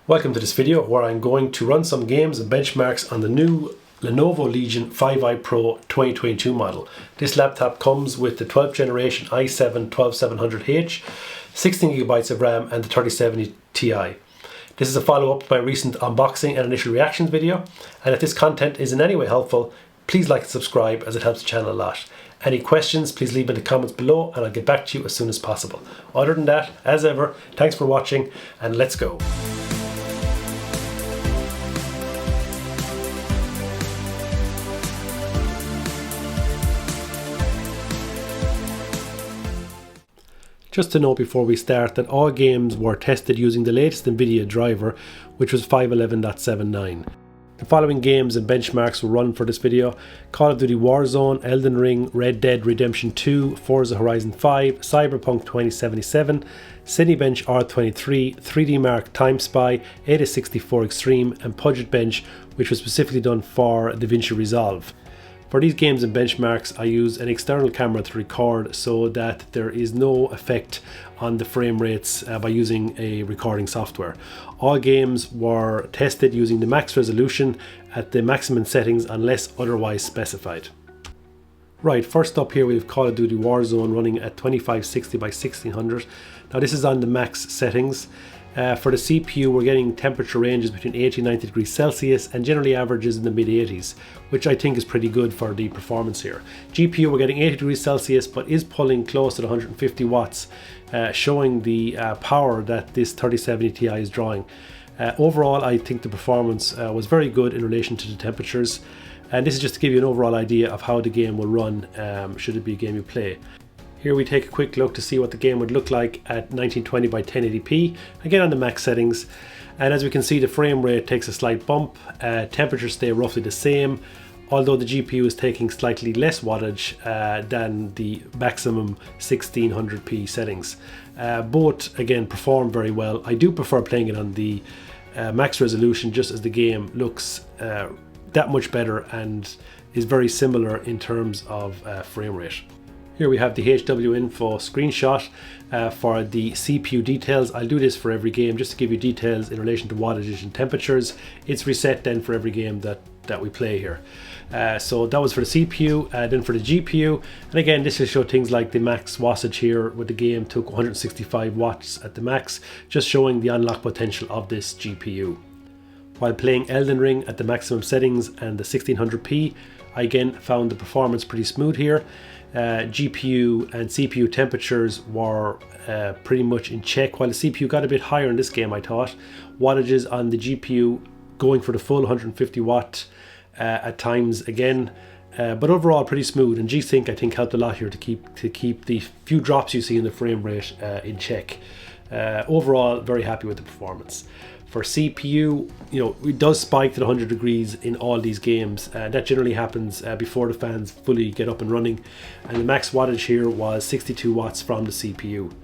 Welcome to this video where I'm going to run some games and benchmarks on the new Lenovo Legion 5i Pro 2022 model. This laptop comes with the 12th generation i7-12700H, 16GB of RAM and the 3070 Ti. This is a follow-up to my recent unboxing and initial reactions video, and if this content is in any way helpful, please like and subscribe as it helps the channel a lot. Any questions, please leave in the comments below and I'll get back to you as soon as possible. Other than that, as ever, thanks for watching and let's go. Just to note before we start that all games were tested using the latest NVIDIA driver, which was 511.79. The following games and benchmarks were run for this video: Call of Duty Warzone, Elden Ring, Red Dead Redemption 2, Forza Horizon 5, Cyberpunk 2077, Cinebench R23, 3D Mark Time Spy, 8064 Extreme, and PudgetBench, which was specifically done for Davinci Resolve. For these games and benchmarks, I use an external camera to record so that there is no effect on the frame rates by using a recording software. All games were tested using the max resolution at the maximum settings unless otherwise specified. Right, first up here we have Call of Duty Warzone running at 2560 by 1600. Now this is on the max settings. For the CPU, we're getting temperature ranges between 80 and 90 degrees Celsius and generally averages in the mid 80s, which I think is pretty good for the performance here. GPU, we're getting 80 degrees Celsius, but is pulling close to 150 watts, showing the power that this 3070 Ti is drawing. Overall, I think the performance was very good in relation to the temperatures, and this is just to give you an overall idea of how the game will run should it be a game you play. Here we take a quick look to see what the game would look like at 1920 by 1080p, again on the max settings, and as we can see the frame rate takes a slight bump, temperatures stay roughly the same, although the GPU is taking slightly less wattage than the maximum 1600p settings. Both again perform very well. I do prefer playing it on the max resolution just as the game looks that much better and is very similar in terms of frame rate. Here we have the HW info screenshot for the CPU details. I'll do this for every game just to give you details in relation to wattage and temperatures. It's reset then for every game that we play here. So that was for the CPU, then for the GPU. And again, this will show things like the max wattage here with the game took 165 watts at the max, just showing the unlock potential of this GPU. While playing Elden Ring at the maximum settings and the 1600p, I again found the performance pretty smooth here. GPU and CPU temperatures were pretty much in check, while the CPU got a bit higher in this game, I thought. Wattages on the GPU going for the full 150 watt at times again, but overall pretty smooth, and G-Sync I think helped a lot here to keep the few drops you see in the frame rate in check. Overall very happy with the performance. For CPU, it does spike to 100 degrees in all these games. That generally happens before the fans fully get up and running. And the max wattage here was 62 watts from the CPU.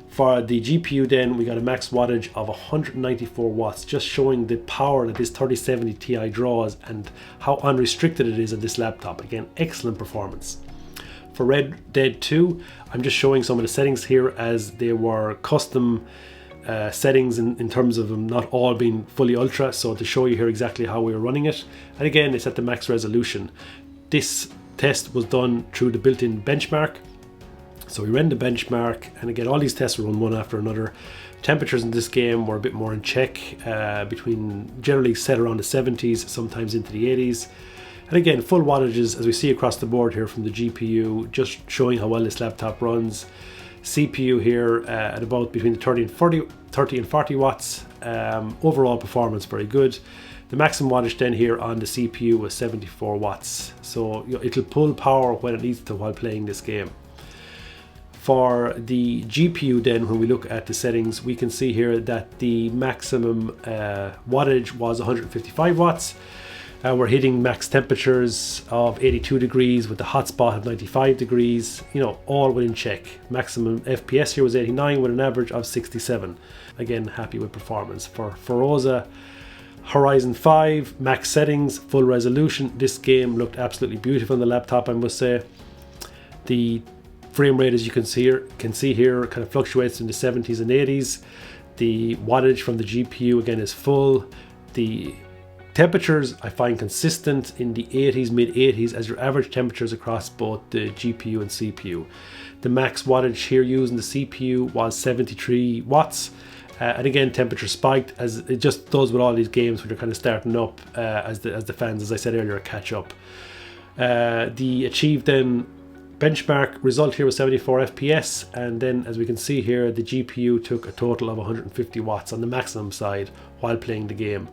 For the GPU then, we got a max wattage of 194 watts, just showing the power that this 3070 Ti draws and how unrestricted it is on this laptop. Again, excellent performance. For Red Dead 2, I'm just showing some of the settings here as they were custom settings in terms of them not all being fully ultra, so to show you here exactly how we are running it. And again, it's at the max resolution. This test was done through the built-in benchmark, so we ran the benchmark, and again all these tests were run one after another. Temperatures in this game were a bit more in check, between generally set around the 70s, sometimes into the 80s. And again, full wattages as we see across the board here from the GPU, just showing how well this laptop runs. CPU here at about between the 30 and 40 watts. Overall performance very good. The maximum wattage then here on the CPU was 74 watts, so it'll pull power when it needs to while playing this game. For the GPU then, when we look at the settings, we can see here that the maximum wattage was 155 watts. We're hitting max temperatures of 82 degrees with the hotspot of 95 degrees, all within check. Maximum FPS here was 89 with an average of 67. Again, happy with performance. For Forza Horizon 5, max settings, full resolution. This game looked absolutely beautiful on the laptop, I must say. The frame rate, as you can see here, kind of fluctuates in the 70s and 80s. The wattage from the GPU again is full. The temperatures I find consistent in the 80s, mid 80s as your average temperatures across both the GPU and CPU. The max wattage here using the CPU was 73 watts. And again, temperature spiked, as it just does with all these games when you're kind of starting up, as the fans, as I said earlier, catch up. The achieved then benchmark result here was 74 FPS, and then as we can see here, the GPU took a total of 150 watts on the maximum side while playing the game.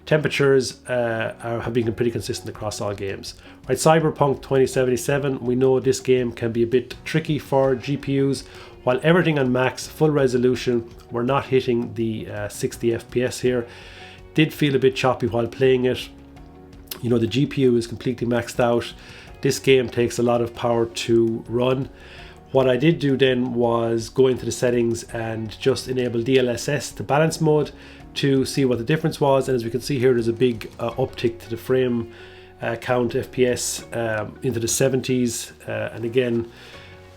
Temperatures have been pretty consistent across all games. Right, Cyberpunk 2077, we know this game can be a bit tricky for GPUs. While everything on max, full resolution, we're not hitting the 60 FPS here. Did feel a bit choppy while playing it. You know, the GPU is completely maxed out. This game takes a lot of power to run. What I did do then was go into the settings and just enable DLSS, the balance mode, to see what the difference was. And as we can see here, there's a big uptick to the frame count FPS into the 70s. And again,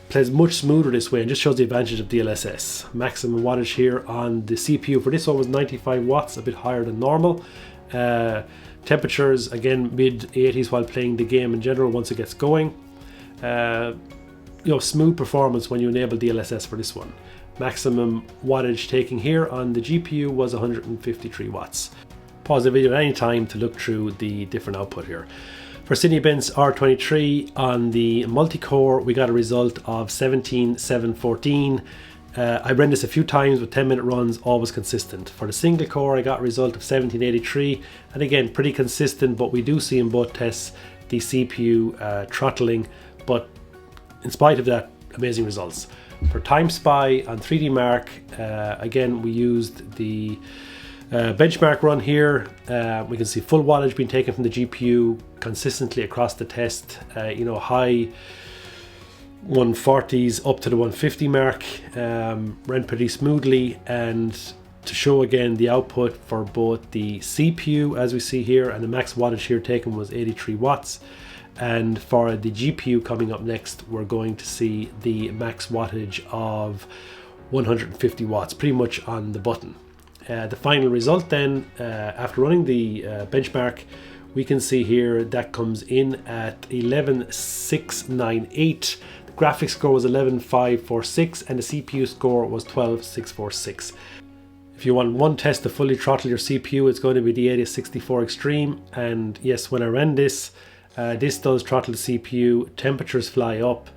plays much smoother this way and just shows the advantage of DLSS. Maximum wattage here on the CPU for this one was 95 watts, a bit higher than normal. Temperatures again mid 80s while playing the game in general once it gets going. You know, smooth performance when you enable DLSS for this one. Maximum wattage taking here on the GPU was 153 watts. Pause the video at any time to look through the different output here. For Cinebench R23 on the multi-core, we got a result of 17,714. I ran this a few times with 10-minute runs, always consistent. For the single core, I got a result of 1783, and again, pretty consistent, but we do see in both tests the CPU throttling, but in spite of that, amazing results. For Time Spy on 3D Mark, again, we used the benchmark run here. We can see full wattage being taken from the GPU consistently across the test, you know, high 140s up to the 150 mark, ran pretty smoothly. And to show again the output for both the CPU, as we see here, and the max wattage here taken was 83 watts. And for the GPU coming up next, we're going to see the max wattage of 150 watts, pretty much on the button. The final result then, after running the benchmark, we can see here that comes in at 11,698. The graphics score was 11,546 and the CPU score was 12,646. If you want one test to fully throttle your CPU, it's going to be the 8064 Extreme. And yes, when I ran this, this does throttle the CPU, temperatures fly up,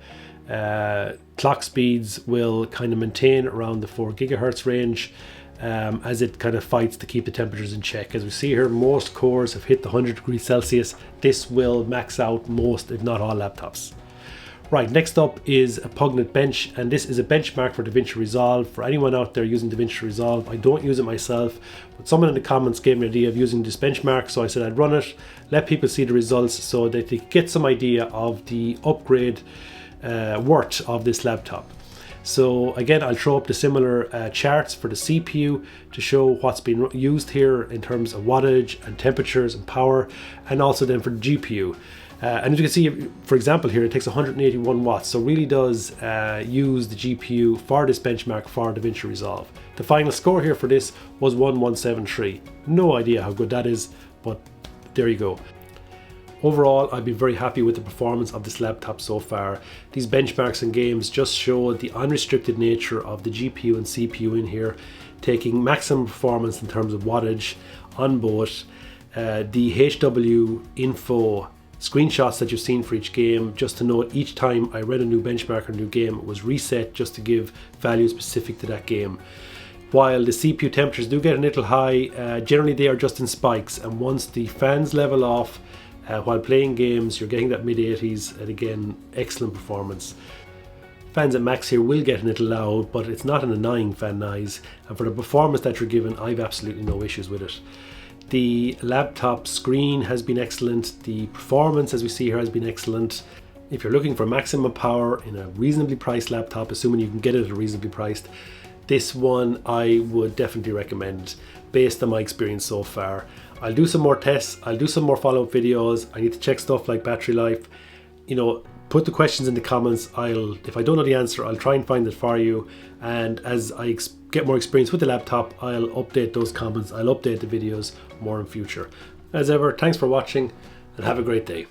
clock speeds will kind of maintain around the 4 gigahertz range. As it kind of fights to keep the temperatures in check. As we see here, most cores have hit the 100 degrees Celsius. This will max out most, if not all, laptops. Right, next up is a PudgetBench, and this is a benchmark for Davinci Resolve. For anyone out there using Davinci Resolve, I don't use it myself, but someone in the comments gave me an idea of using this benchmark, so I said I'd run it, let people see the results so that they get some idea of the upgrade worth of this laptop. So again, I'll throw up the similar charts for the CPU to show what's been used here in terms of wattage and temperatures and power, and also then for the GPU. And as you can see, for example here, it takes 181 watts, so really does use the GPU for this benchmark for Davinci Resolve. The final score here for this was 1173. No idea how good that is, but there you go. Overall, I've been very happy with the performance of this laptop so far. These benchmarks and games just show the unrestricted nature of the GPU and CPU in here, taking maximum performance in terms of wattage on both. The HW info screenshots that you've seen for each game, just to note, each time I read a new benchmark or new game, it was reset just to give value specific to that game. While the CPU temperatures do get a little high, generally they are just in spikes, and once the fans level off, while playing games, you're getting that mid-80s, and again, excellent performance. Fans at max here will get a little loud, but it's not an annoying fan noise, and for the performance that you're given, I've absolutely no issues with it. The laptop screen has been excellent, the performance as we see here has been excellent. If you're looking for maximum power in a reasonably priced laptop, assuming you can get it at a reasonably priced, this one I would definitely recommend based on my experience so far. I'll do some more tests, I'll do some more follow-up videos. I need to check stuff like battery life, you know, Put the questions in the comments. If I don't know the answer, I'll try and find it for you. And as I get more experience with the laptop, I'll update those comments. I'll update the videos more in future. As ever, thanks for watching and have a great day.